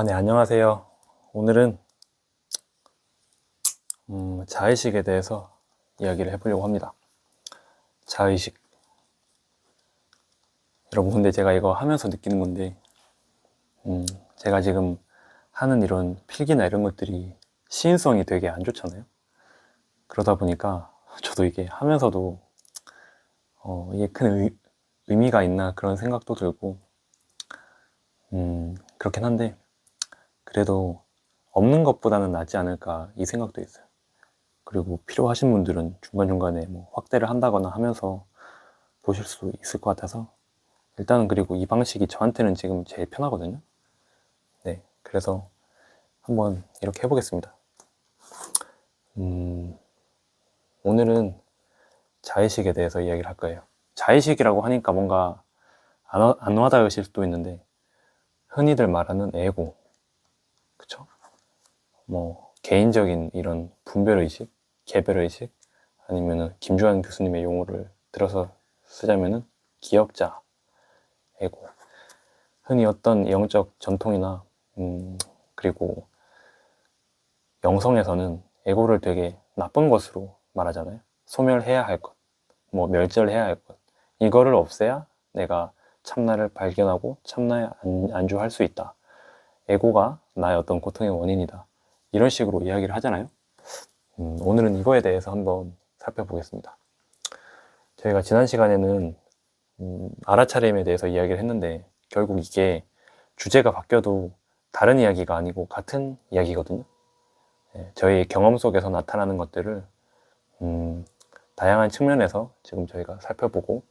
네, 안녕하세요. 오늘은 자의식에 대해서 이야기를 해보려고 합니다. 자의식. 여러분, 근데 제가 이거 하면서 느끼는 건데, 제가 지금 하는 이런 필기나 이런 것들이 시인성이 되게 안 좋잖아요. 그러다 보니까 저도 이게 하면서도 이게 큰 의미가 있나 그런 생각도 들고, 그렇긴 한데, 그래도 없는 것보다는 낫지 않을까 이 생각도 있어요. 그리고 필요하신 분들은 중간중간에 뭐 확대를 한다거나 하면서 보실 수 있을 것 같아서 일단은, 그리고 이 방식이 저한테는 지금 제일 편하거든요. 네, 그래서 한번 이렇게 해보겠습니다. 오늘은 자의식에 대해서 이야기를 할 거예요. 자의식이라고 하니까 뭔가 안 와닿으실 수도 있는데, 흔히들 말하는 에고, 그쵸? 뭐 개인적인 이런 분별의식, 개별의식, 아니면은 김주환 교수님의 용어를 들어서 쓰자면은 기억자, 에고. 흔히 어떤 영적 전통이나 그리고 영성에서는 에고를 되게 나쁜 것으로 말하잖아요. 소멸해야 할 것, 뭐 멸절해야 할 것, 이거를 없애야 내가 참나를 발견하고 참나에 안주할 수 있다. 에고가 나의 어떤 고통의 원인이다. 이런 식으로 이야기를 하잖아요. 오늘은 이거에 대해서 한번 살펴보겠습니다. 저희가 지난 시간에는 알아차림에 대해서 이야기를 했는데, 결국 이게 주제가 바뀌어도 다른 이야기가 아니고 같은 이야기거든요. 저희 경험 속에서 나타나는 것들을 다양한 측면에서 지금 저희가 살펴보고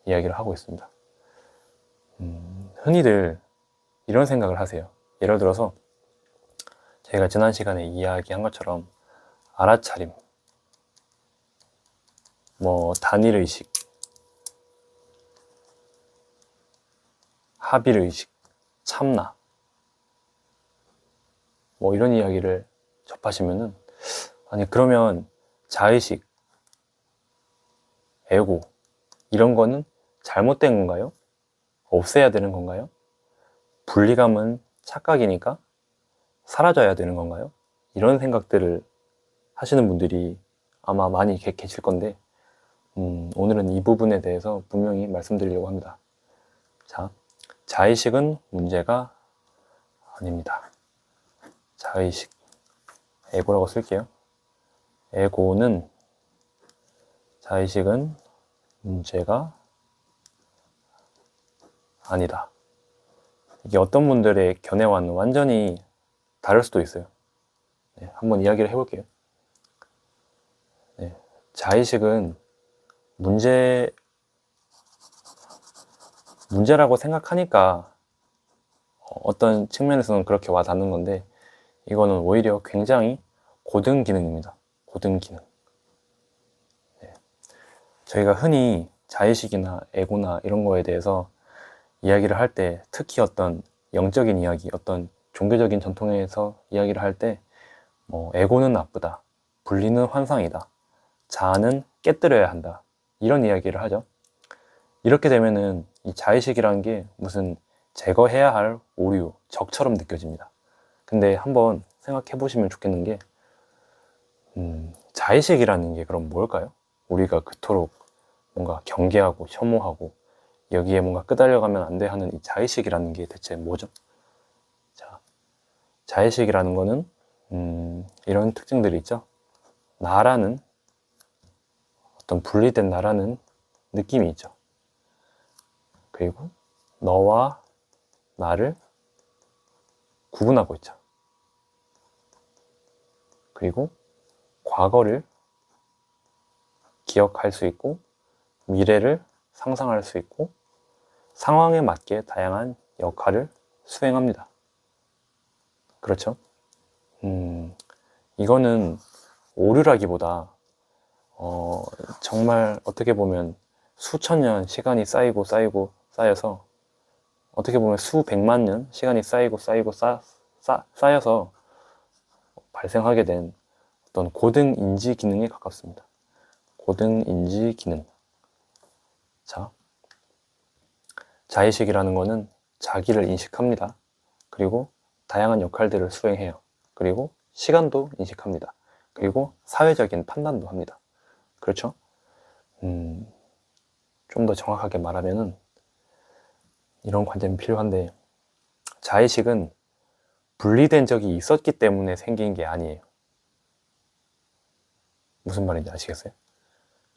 이야기를 하고 있습니다. 흔히들 이런 생각을 하세요. 예를 들어서 저희가 지난 시간에 이야기한 것처럼 알아차림, 뭐 단일의식, 합일의식, 참나, 뭐 이런 이야기를 접하시면은, 아니 그러면 자의식, 에고 이런 거는 잘못된 건가요? 없애야 되는 건가요? 분리감은 착각이니까 사라져야 되는 건가요? 이런 생각들을 하시는 분들이 아마 많이 계실 건데, 오늘은 이 부분에 대해서 분명히 말씀드리려고 합니다. 자, 자의식은 문제가 아닙니다. 자의식, 에고라고 쓸게요. 에고는, 자의식은 문제가 아니다. 이게 어떤 분들의 견해와는 완전히 다를 수도 있어요. 네, 한번 이야기를 해볼게요. 네, 자의식은 문제라고 생각하니까 어떤 측면에서는 그렇게 와닿는 건데, 이거는 오히려 굉장히 고등 기능입니다. 고등 기능. 네. 저희가 흔히 자의식이나 에고나 이런 거에 대해서 이야기를 할 때, 특히 어떤 영적인 이야기, 어떤 종교적인 전통에서 이야기를 할 때, 뭐 에고는 나쁘다, 분리는 환상이다, 자아는 깨뜨려야 한다, 이런 이야기를 하죠. 이렇게 되면은 이 자의식이라는 게 무슨 제거해야 할 오류, 적처럼 느껴집니다. 근데 한번 생각해 보시면 좋겠는 게, 자의식이라는 게 그럼 뭘까요? 우리가 그토록 뭔가 경계하고 혐오하고 여기에 뭔가 끄달려가면 안 돼 하는 이 자의식이라는 게 대체 뭐죠? 자, 자의식이라는 거는 이런 특징들이 있죠. 나라는, 어떤 분리된 나라는 느낌이 있죠. 그리고 너와 나를 구분하고 있죠. 그리고 과거를 기억할 수 있고, 미래를 상상할 수 있고, 상황에 맞게 다양한 역할을 수행합니다. 그렇죠? 이거는 오류라기보다 정말 어떻게 보면 수천 년 시간이 쌓여서, 어떻게 보면 수백만 년 시간이 쌓여서 발생하게 된 어떤 고등 인지 기능에 가깝습니다. 고등 인지 기능. 자, 자의식이라는 거는 자기를 인식합니다. 그리고 다양한 역할들을 수행해요. 그리고 시간도 인식합니다. 그리고 사회적인 판단도 합니다. 그렇죠? 좀 더 정확하게 말하면은 이런 관점이 필요한데, 자의식은 분리된 적이 있었기 때문에 생긴 게 아니에요. 무슨 말인지 아시겠어요?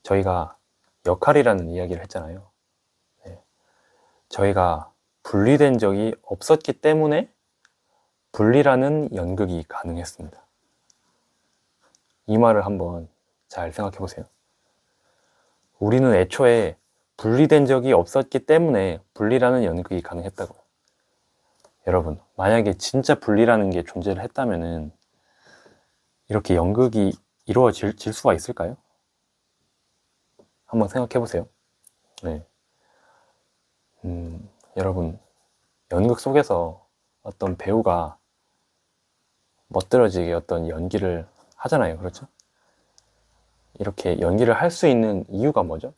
저희가 역할이라는 이야기를 했잖아요. 네. 저희가 분리된 적이 없었기 때문에 분리라는 연극이 가능했습니다. 이 말을 한번 잘 생각해 보세요. 우리는 애초에 분리된 적이 없었기 때문에 분리라는 연극이 가능했다고요. 여러분, 만약에 진짜 분리라는 게 존재를 했다면은 이렇게 연극이 이루어질 수가 있을까요? 한번 생각해 보세요. 네. 여러분, 연극 속에서 어떤 배우가 멋들어지게 어떤 연기를 하잖아요. 그렇죠? 이렇게 연기를 할 수 있는 이유가 뭐죠?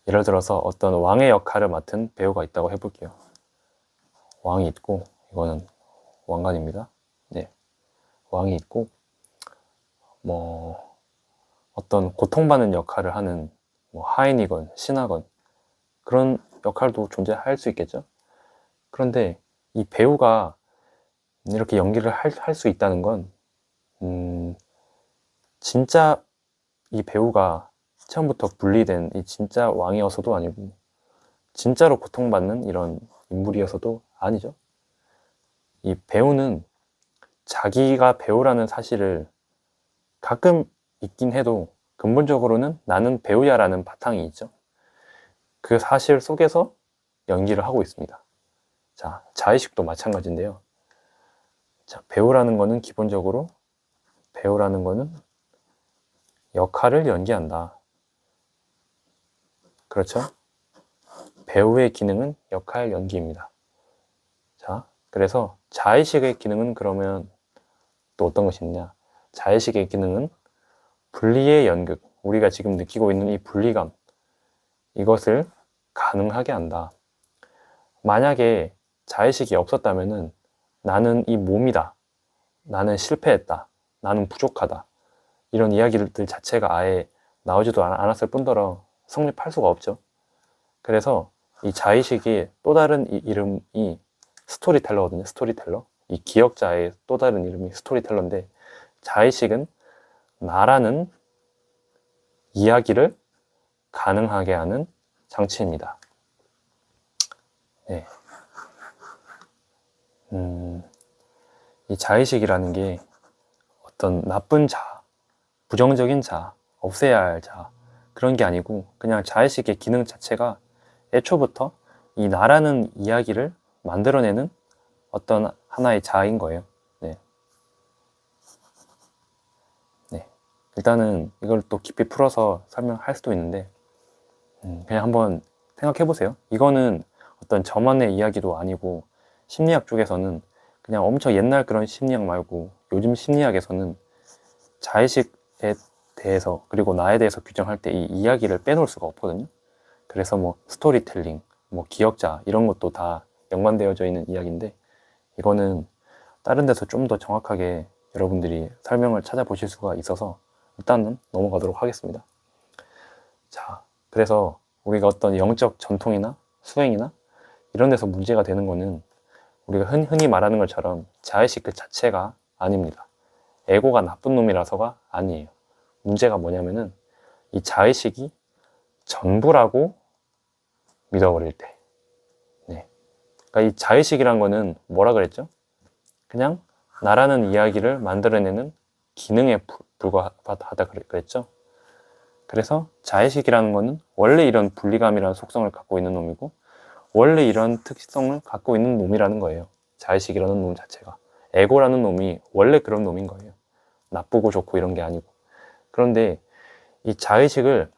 예를 들어서 어떤 왕의 역할을 맡은 배우가 있다고 해볼게요. 왕이 있고, 이거는 왕관입니다. 네. 왕이 있고, 뭐, 어떤 고통받는 역할을 하는 하인이건 신하건 그런 역할도 존재할 수 있겠죠. 그런데 이 배우가 이렇게 연기를 할 수 있다는 건 진짜 이 배우가 처음부터 분리된 이 진짜 왕이어서도 아니고 진짜로 고통받는 이런 인물이어서도 아니죠. 이 배우는 자기가 배우라는 사실을 가끔 있긴 해도 근본적으로는 나는 배우야라는 바탕이 있죠. 그 사실 속에서 연기를 하고 있습니다. 자, 자의식도 마찬가지인데요. 자, 배우라는 거는 기본적으로 배우라는 거는 역할을 연기한다. 그렇죠? 배우의 기능은 역할 연기입니다. 자, 그래서 자의식의 기능은 그러면 또 어떤 것이 있냐? 자의식의 기능은 분리의 연극, 우리가 지금 느끼고 있는 이 분리감, 이것을 가능하게 한다. 만약에 자의식이 없었다면은 나는 이 몸이다. 나는 실패했다. 나는 부족하다. 이런 이야기들 자체가 아예 나오지도 않았을 뿐더러 성립할 수가 없죠. 그래서 이 자의식이 또 다른 이름이 스토리텔러거든요. 스토리텔러. 이 기억자의 또 다른 이름이 스토리텔러인데, 자의식은 나라는 이야기를 가능하게 하는 장치입니다. 네. 이 자의식이라는 게 어떤 나쁜 자, 부정적인 자, 없애야 할 자, 그런 게 아니고 그냥 자의식의 기능 자체가 애초부터 이 나라는 이야기를 만들어내는 어떤 하나의 자아인 거예요. 네. 네. 일단은 이걸 또 깊이 풀어서 설명할 수도 있는데, 그냥 한번 생각해 보세요. 이거는 어떤 저만의 이야기도 아니고, 심리학 쪽에서는 그냥 엄청 옛날 그런 심리학 말고 요즘 심리학에서는 자의식에 대해서 그리고 나에 대해서 규정할 때 이 이야기를 빼놓을 수가 없거든요. 그래서 뭐 스토리텔링, 뭐 기억자 이런 것도 다 연관되어져 있는 이야기인데, 이거는 다른 데서 좀 더 정확하게 여러분들이 설명을 찾아보실 수가 있어서 일단은 넘어가도록 하겠습니다. 자, 그래서 우리가 어떤 영적 전통이나 수행이나 이런 데서 문제가 되는 거는 우리가 흔히 말하는 것처럼 자의식 그 자체가 아닙니다. 에고가 나쁜 놈이라서가 아니에요. 문제가 뭐냐면은 이 자의식이 전부라고 믿어버릴 때. 네. 그러니까 이 자의식이란 거는 뭐라 그랬죠? 그냥 나라는 이야기를 만들어내는 기능에 불과하다 그랬죠? 그래서 자의식이라는 거는 원래 이런 분리감이라는 속성을 갖고 있는 놈이고 원래 이런 특성을 갖고 있는 놈이라는 거예요. 자의식이라는 놈 자체가. 에고라는 놈이 원래 그런 놈인 거예요. 나쁘고 좋고 이런 게 아니고. 그런데 이 자의식을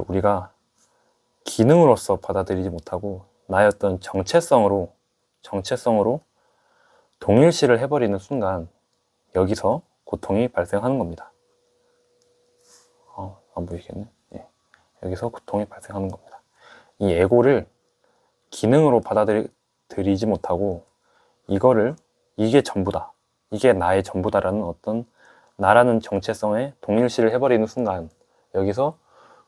우리가 기능으로서 받아들이지 못하고 나의 어떤 정체성으로 동일시를 해버리는 순간 여기서 고통이 발생하는 겁니다. 안 보이시겠네? 네. 여기서 고통이 발생하는 겁니다. 이 에고를 기능으로 받아들이지 못하고 이게 전부다, 이게 나의 전부다라는 어떤 나라는 정체성에 동일시를 해버리는 순간 여기서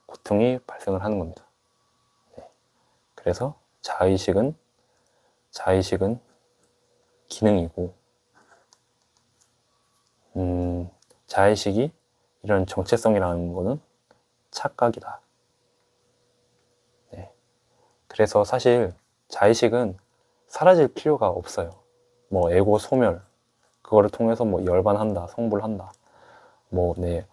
고통이 발생을 하는 겁니다. 네. 그래서 자의식은 기능이고, 자의식이 이런 정체성이라는 거는 착각이다. 네. 그래서 사실 자의식은 사라질 필요가 없어요. 뭐 에고 소멸, 그거를 통해서 뭐 열반한다, 성불한다, 뭐 내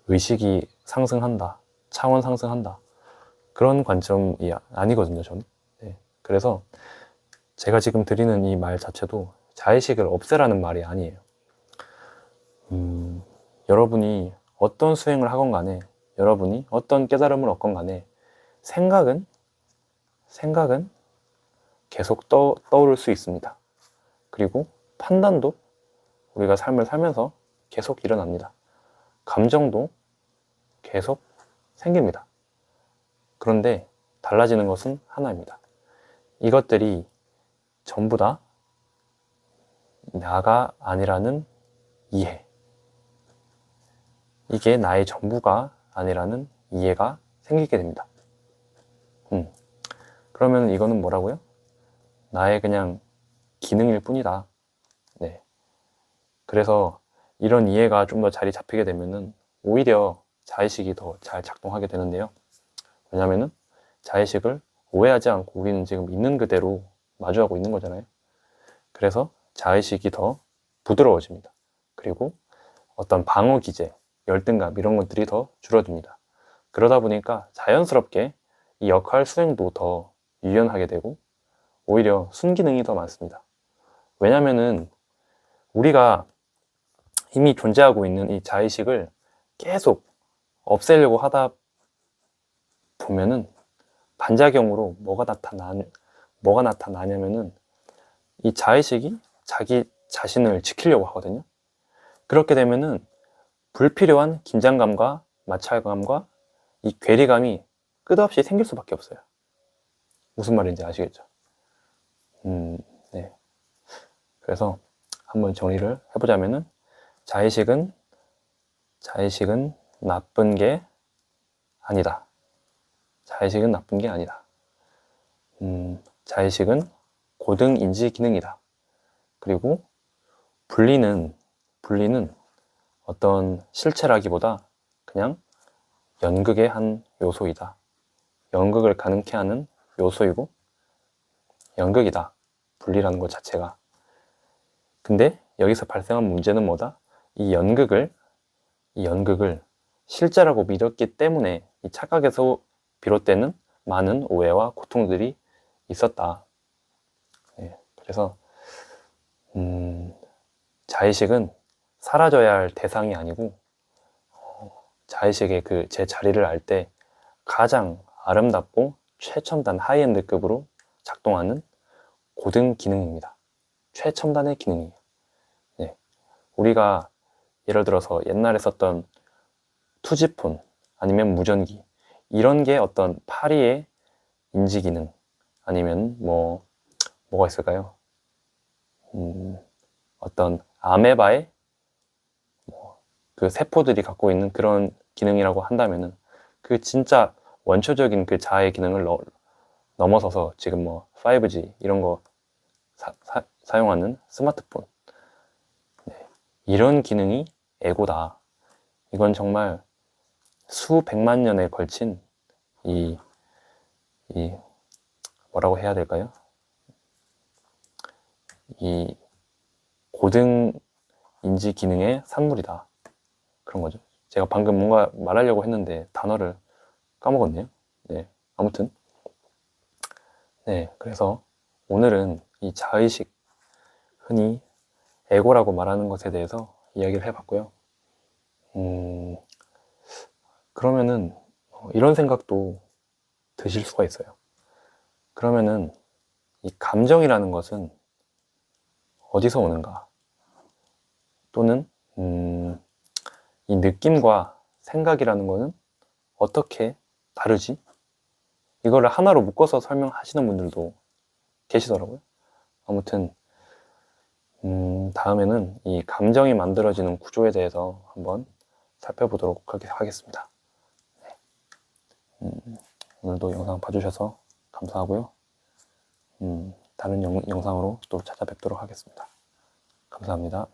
의식이 상승한다, 차원 상승한다, 그런 관점이 아니거든요, 저는. 네. 그래서 제가 지금 드리는 이 말 자체도 자의식을 없애라는 말이 아니에요. 여러분이 어떤 수행을 하건 간에, 여러분이 어떤 깨달음을 얻건 간에 생각은 계속 떠오를 수 있습니다. 그리고 판단도 우리가 삶을 살면서 계속 일어납니다. 감정도 계속 생깁니다. 그런데 달라지는 것은 하나입니다. 이것들이 전부 다 나가 아니라는 이해, 이게 나의 전부가 아니라는 이해가 생기게 됩니다. 그러면 이거는 뭐라고요? 나의 그냥 기능일 뿐이다. 네. 그래서 이런 이해가 좀 더 자리 잡히게 되면은 오히려 자의식이 더 잘 작동하게 되는데요. 왜냐면은 자의식을 오해하지 않고 우리는 지금 있는 그대로 마주하고 있는 거잖아요. 그래서 자의식이 더 부드러워집니다. 그리고 어떤 방어 기제, 열등감 이런 것들이 더 줄어듭니다. 그러다 보니까 자연스럽게 이 역할 수행도 더 유연하게 되고 오히려 순기능이 더 많습니다. 왜냐면은 우리가 이미 존재하고 있는 이 자의식을 계속 없애려고 하다 보면은 반작용으로 뭐가 나타나냐면은 이 자의식이 자기 자신을 지키려고 하거든요. 그렇게 되면은 불필요한 긴장감과 마찰감과 이 괴리감이 끝없이 생길 수밖에 없어요. 무슨 말인지 아시겠죠? 네. 그래서 한번 정리를 해보자면은 자의식은 나쁜 게 아니다. 자의식은 나쁜 게 아니다. 자의식은 고등 인지 기능이다. 그리고 분리는 어떤 실체라기보다 그냥 연극의 한 요소이다. 연극을 가능케 하는 요소이고 연극이다. 분리라는 것 자체가. 근데 여기서 발생한 문제는 뭐다? 이 연극을 실제라고 믿었기 때문에 이 착각에서 비롯되는 많은 오해와 고통들이 있었다. 네, 그래서 자의식은 사라져야 할 대상이 아니고 자의식의 그 제 자리를 알 때 가장 아름답고 최첨단 하이엔드급으로 작동하는 고등 기능입니다. 최첨단의 기능이에요. 네. 우리가 예를 들어서 옛날에 썼던 투지폰 아니면 무전기 이런 게 어떤 파리의 인지 기능 아니면 뭐가 있을까요? 어떤 아메바의 그 세포들이 갖고 있는 그런 기능이라고 한다면은 그 진짜 원초적인 그 자아의 기능을 넘어서서 지금 뭐 5G 이런 거 사용하는 스마트폰, 네. 이런 기능이 에고다. 이건 정말 수백만 년에 걸친 이 뭐라고 해야 될까요? 이 고등 인지 기능의 산물이다. 그런 거죠. 제가 방금 뭔가 말하려고 했는데 단어를 까먹었네요. 네, 아무튼 네, 그래서 오늘은 이 자의식, 흔히 에고라고 말하는 것에 대해서 이야기를 해봤고요. 그러면은 이런 생각도 드실 수가 있어요. 그러면은 이 감정이라는 것은 어디서 오는가? 또는 이 느낌과 생각이라는 것은 어떻게 다르지? 이거를 하나로 묶어서 설명하시는 분들도 계시더라고요. 아무튼 다음에는 이 감정이 만들어지는 구조에 대해서 한번 살펴보도록 하겠습니다. 네. 오늘도 영상 봐주셔서 감사하고요. 다른 영상으로 또 찾아뵙도록 하겠습니다. 감사합니다.